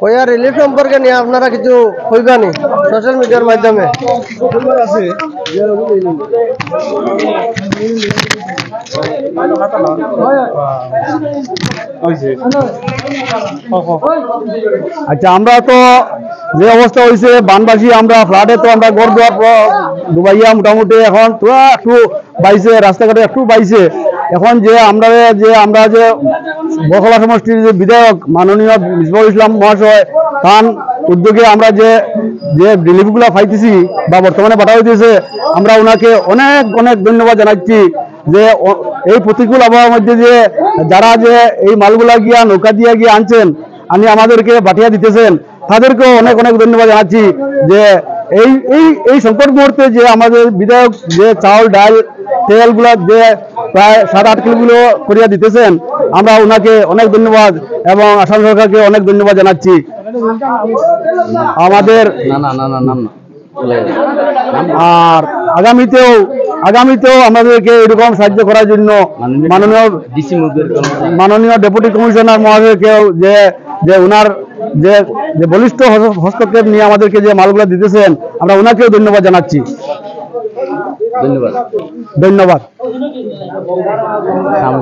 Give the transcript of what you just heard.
কয়া রিলিফ সম্পর্কে নিয়ে আপনারা কিছু কইবানি সোশ্যাল মিডিয়ার মাধ্যমে? আচ্ছা, আমরা তো যে অবস্থা হয়েছে বানবাসী, আমরা ফ্লাডে তো আমরা ঘর দুয়ার ডুবাইয়া মোটামুটি এখন তো একটু বাইছে, রাস্তাঘাটে একটু বাইছে। এখন যে আমরা যে বখলা সমষ্টির যে বিধায়ক মাননীয় মিসবাহুল ইসলাম মহাশয়, তার উদ্যোগে আমরা যে রিলিফগুলো পাইতেছি বা বর্তমানে পাঠা হইতেছে, আমরা ওনাকে অনেক অনেক ধন্যবাদ জানাচ্ছি যে এই প্রতিকূল আবহাওয়ার মধ্যে যে যারা যে এই মালগুলা গিয়া নৌকা দিয়ে গিয়ে আনছেন, আনি আমাদেরকে পাঠিয়ে দিতেছেন, তাদেরকেও অনেক অনেক ধন্যবাদ জানাচ্ছি যে এই এই এই সংকট মুহূর্তে যে আমাদের বিধায়ক যে চাউল ডাল তেলগুলো যে প্রায় 7-8 কিলোগুলো করিয়া দিতেছেন, আমরা ওনাকে অনেক ধন্যবাদ এবং আসাম সরকারকে অনেক ধন্যবাদ জানাচ্ছি। আমাদের আর আগামীতেও আমাদেরকে এরকম সাহায্য করার জন্য মাননীয় ডেপুটি কমিশনার মহাশয়কেও যে ওনার যে বলিষ্ঠ হস্তক্ষেপ নিয়ে আমাদেরকে যে মালগুলো দিতেছেন, আমরা ওনাকেও ধন্যবাদ জানাচ্ছি। ধন্যবাদ।